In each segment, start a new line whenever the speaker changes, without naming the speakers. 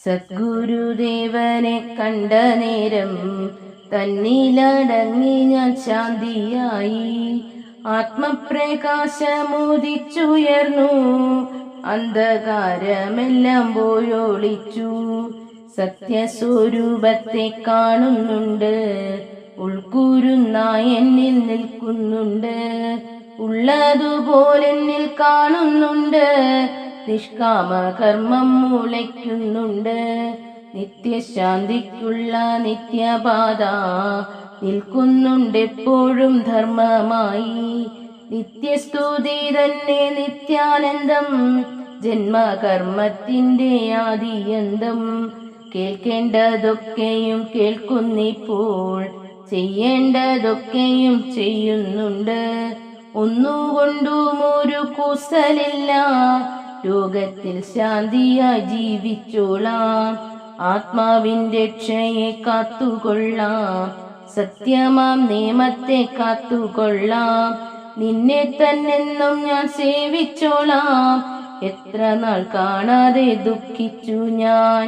സദ്ഗുരുദേവനെ കണ്ട നേരം തന്നിലടങ്ങി ഞാൻ ശാന്തിയായി. ആത്മപ്രകാശമുദിച്ചുയർന്നു, അന്ധകാരമെല്ലാം പോയൊളിച്ചു. സത്യസ്വരൂപത്തെ കാണുന്നുണ്ട്, ഉൾക്കുരുന്നായി എന്നിൽ നിൽക്കുന്നുണ്ട്. ഉള്ളതുപോലെന്നിൽ കാണുന്നുണ്ട്, നിഷ്കാമ കർമ്മം മുളയ്ക്കുന്നുണ്ട്. നിത്യശാന്തിക്കുള്ള നിത്യപാത നിൽക്കുന്നുണ്ടെപ്പോഴും ധർമ്മമായി. നിത്യസ്തുതി തന്നെ നിത്യാനന്ദം, ജന്മകർമ്മത്തിന്റെ ആദിയന്തം. കേൾക്കേണ്ടതൊക്കെയും കേൾക്കുന്നിപ്പോൾ, ചെയ്യേണ്ടതൊക്കെയും ചെയ്യുന്നുണ്ട്. ഒന്നുകൊണ്ടും ഒരു കൂസലില്ല, ലോകത്തിൽ ശാന്തിയായി ജീവിച്ചോളാം. ആത്മാവിന്റെ രക്ഷയെ കാത്തുകൊള്ളാം, സത്യമാം നിയമത്തെ കാത്തുകൊള്ളാം. നിന്നെ തന്നെന്നും ഞാൻ സേവിച്ചോളാം. എത്ര നാൾ കാണാതെ ദുഃഖിച്ചു ഞാൻ,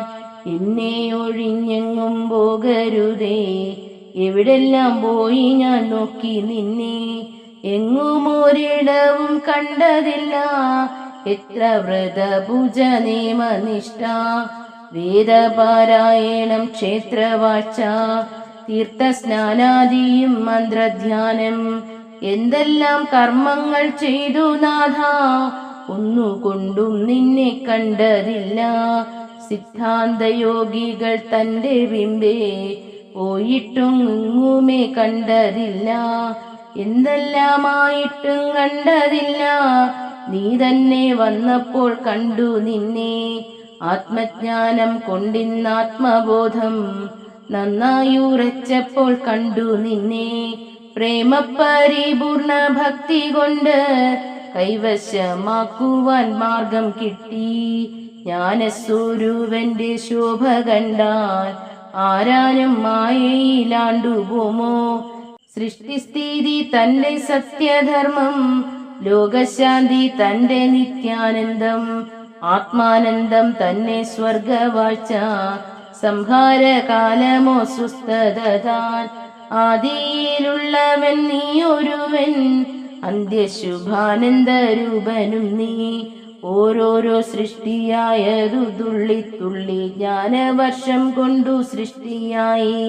എന്നെ ഒഴിഞ്ഞെങ്ങും പോകരുതേ. എവിടെല്ലാം പോയി ഞാൻ നോക്കി നിന്നെ, എങ്ങും ഒരിടവും കണ്ടതില്ല. എത്ര വ്രതപൂജ നിയമനിഷ്ഠ, വേദപാരായണം ക്ഷേത്രവാഴ്ച, തീർത്ഥസ്നാനാദിയും മന്ത്രധ്യാനം. എന്തെല്ലാം കർമ്മങ്ങൾ ചെയ്തു നാഥ, ഒന്നുകൊണ്ടും നിന്നെ കണ്ടതില്ല. സിദ്ധാന്തയോഗികൾ തന്റെ ബിംബേ പോയിട്ടും എങ്ങുമേ കണ്ടതില്ല. എന്തെല്ലാമായിട്ടും കണ്ടതില്ല, നീ തന്നെ വന്നപ്പോൾ കണ്ടു നിന്നെ. ആത്മജ്ഞാനം കൊണ്ടിന്നാത്മബോധം നന്നായി ഉറച്ചപ്പോൾ കണ്ടു നിന്നെ. പ്രേമപരിപൂർണ ഭക്തി കൊണ്ട് കൈവശമാക്കുവാൻ മാർഗം കിട്ടി. ജ്ഞാനസ്വരൂപന്റെ ശോഭ കണ്ടാൽ ആരാനും മായയിലാണ്ടുപോമോ. സൃഷ്ടിസ്ഥിതി തന്റെ സത്യധർമ്മം, ലോകശാന്തി തന്റെ നിത്യാനന്ദം. ആത്മാനന്ദം തന്നെ സ്വർഗവാഴ്ച, സംഹാരകാലമോ സ്വസ്ഥത താൻ. ആദിയിലുള്ളവൻ നീ ഒരുവൻ, അന്ത്യശുഭാനന്ദ രൂപനും നീ. ഓരോരോ സൃഷ്ടിയായതു തുള്ളി തുള്ളി ജ്ഞാനവർഷം കൊണ്ടു സൃഷ്ടിയായി.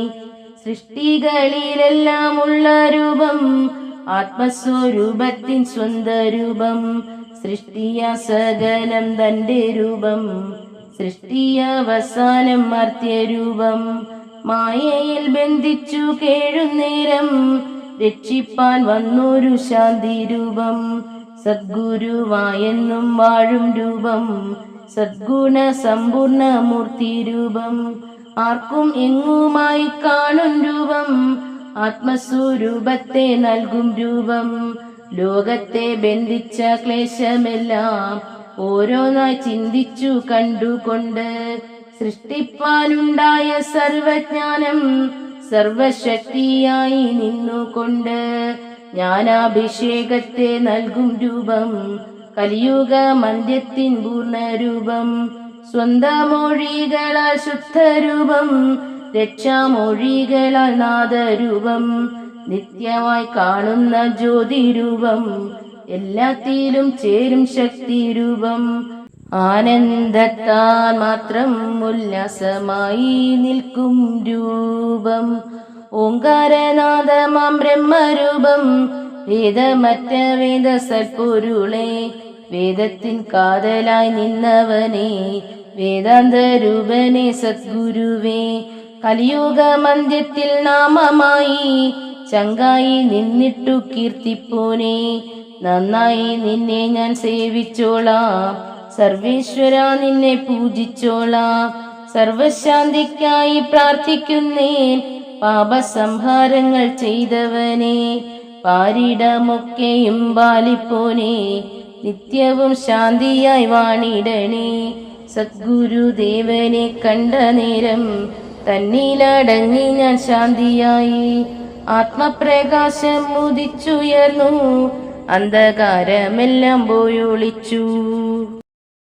സൃഷ്ടികളിലെല്ലാം ഉള്ള രൂപം, ആത്മസ്വരൂപത്തിൻ സ്വന്ത രൂപം. സൃഷ്ടിയ സകലം തന്റെ രൂപം, സൃഷ്ടിയ അവസാനം മർത്യരൂപം. മായയിൽ ബന്ധിച്ചു കേഴുന്നേരം രക്ഷിപ്പാൻ വന്നൊരു ശാന്തി രൂപം. സദ്ഗുരുവായെന്നും വാഴും രൂപം, സദ്ഗുണ സമ്പൂർണ മൂർത്തി രൂപം. ആർക്കും എങ്ങുമായി കാണും രൂപം, ആത്മസ്വരൂപത്തെ നൽകും രൂപം. ലോകത്തെ ബന്ധിച്ച ക്ലേശമെല്ലാം ഓരോന്നായി ചിന്തിച്ചു കണ്ടുകൊണ്ട്, സൃഷ്ടിപ്പാനുണ്ടായ സർവജ്ഞാനം സർവശക്തിയായി നിന്നുകൊണ്ട്. ജ്ഞാനാഭിഷേകത്തെ നൽകും രൂപം, കലിയുഗ മന്ത്യത്തിൻ പൂർണ്ണരൂപം. സ്വന്തമൊഴികളാൽ ശുദ്ധരൂപം, രക്ഷാമൊഴികളാൽ നാദരൂപം. നിത്യമായി കാണുന്ന ജ്യോതിരൂപം, എല്ലാത്തിലും ചേരും ശക്തിരൂപം. ആനന്ദത്താൽ മാത്രം ഉല്ലാസമായി നിൽക്കും രൂപം. ഓംകാരനാദമാം ബ്രഹ്മരൂപം, വേദമറ്റ വേദ സൽപ്പൊരുളെ. വേദത്തിൻ കാതലായി നിന്നവനെ, വേദാന്ത രൂപനെ സദ്ഗുരുവേ. കലിയുഗ മന്ത്യത്തിൽ നാമമായി ചങ്കായി നിന്നിട്ടു കീർത്തിപ്പോനെ. നന്നായി നിന്നെ ഞാൻ സേവിച്ചോളാം, സർവേശ്വര നിന്നെ പൂജിച്ചോളാം. സർവശാന്തിക്കായി പ്രാർത്ഥിക്കുന്നേൻ, പാപസംഹാരങ്ങൾ ചെയ്തവനെ. പാരിടമൊക്കെയും പാലിപ്പോനെ, നിത്യവും ശാന്തിയായി വാണിടണേ. സദ്ഗുരുദേവനെ കണ്ട നേരം തന്നിലടങ്ങി ഞാൻ ശാന്തിയായി. ആത്മപ്രകാശം ഉദിച്ചുയർന്നു, അന്ധകാരമെല്ലാം പോയൊളിച്ചു.